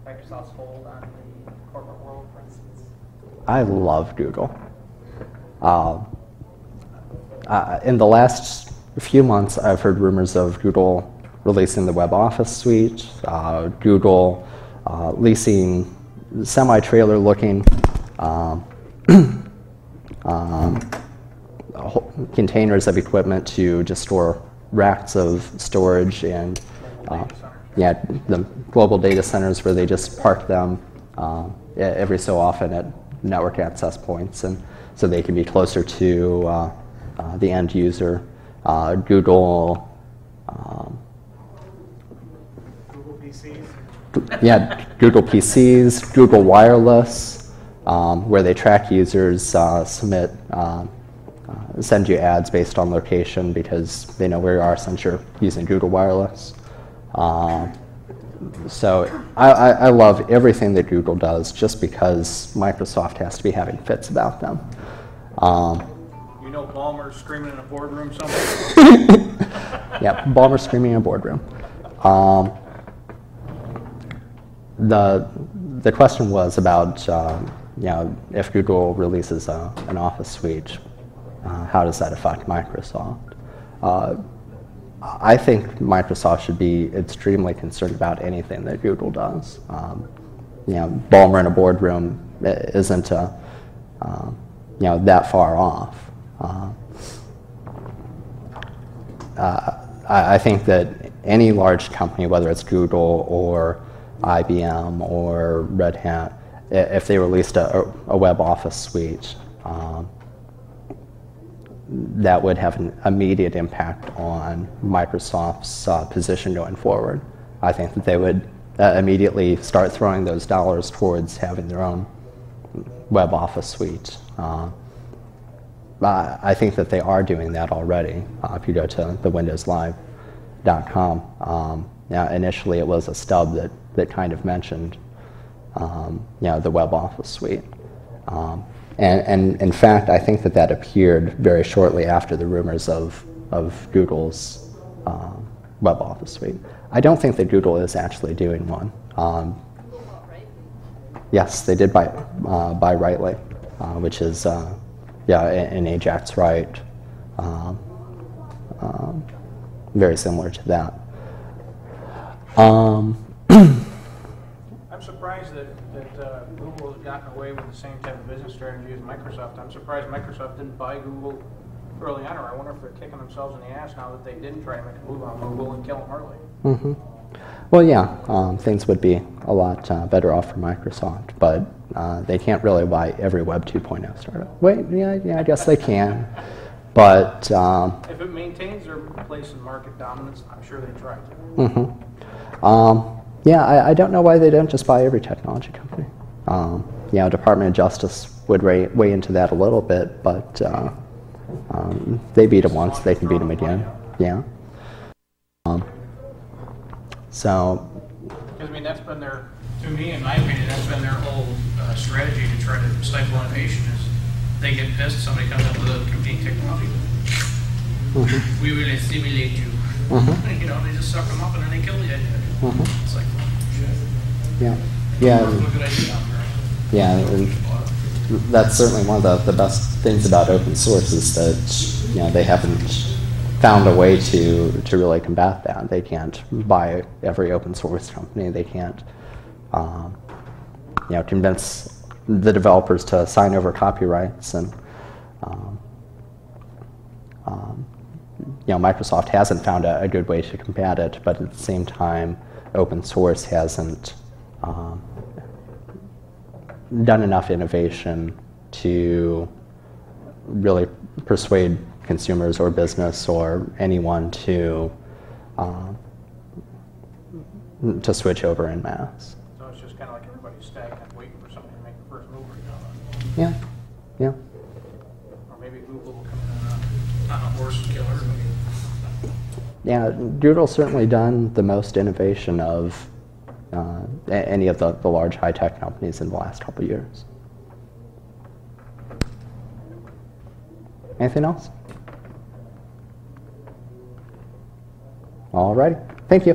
Microsoft's hold on the corporate world, for instance? I love Google. In the last few months, I've heard rumors of Google releasing the Web Office suite, Google leasing semi-trailer looking containers of equipment to just store racks of storage and the global data centers where they just park them every so often at network access points, and so they can be closer to the end user. Google PCs? Yeah, Google PCs, Google Wireless, where they track users, send you ads based on location because they know where you are since you're using Google Wireless. So I love everything that Google does just because Microsoft has to be having fits about them. You know Ballmer's screaming in a boardroom somewhere? Yeah, Ballmer screaming in a boardroom. The question was about if Google releases an Office suite, how does that affect Microsoft? I think Microsoft should be extremely concerned about anything that Google does. Ballmer in a boardroom isn't that far off. I think that any large company, whether it's Google or IBM or Red Hat, if they released a Web Office suite, that would have an immediate impact on Microsoft's position going forward. I think that they would immediately start throwing those dollars towards having their own Web Office suite. I think that they are doing that already. If you go to the windowslive.com, initially it was a stub that kind of mentioned the Web Office suite. And in fact, I think that appeared very shortly after the rumors of Google's Web Office suite. I don't think that Google is actually doing one. Yes, they did buy Writely, which is an Ajax Write, very similar to that. I'm surprised that Google has gotten away with the same type of business strategy as Microsoft. I'm surprised Microsoft didn't buy Google early on, or I wonder if they're kicking themselves in the ass now that they didn't try to make a move on Google and kill them early. Mm-hmm. Well, yeah, things would be a lot better off for Microsoft, but they can't really buy every Web 2.0 startup. Wait, yeah, I guess they can, but if it maintains their place in market dominance, I'm sure they try to. Mm-hmm. I don't know why they don't just buy every technology company. Department of Justice would weigh into that a little bit, but they beat them once, they can beat them again. Yeah. Because, I mean, that's been their, to me, in my opinion, that's been their whole strategy to try to stifle innovation is they get pissed, somebody comes up with a competing technology. Mm-hmm. We will assimilate you. Mm-hmm. They just suck them up and then they kill the idea. Mm-hmm. It's like, shit. Yeah, and that's certainly one of the best things about open source is that they haven't found a way to really combat that. They can't buy every open source company. They can't convince the developers to sign over copyrights, and Microsoft hasn't found a good way to combat it, but at the same time open source hasn't done enough innovation to really persuade consumers or business or anyone to switch over en masse. So it's just kind of like everybody's stagnant, waiting for somebody to make the first move. Yeah. Or maybe Google will come in on a horse and kill everybody. Yeah, Google's certainly done the most innovation of any of the large high-tech companies in the last couple of years. Anything else? All righty. Thank you.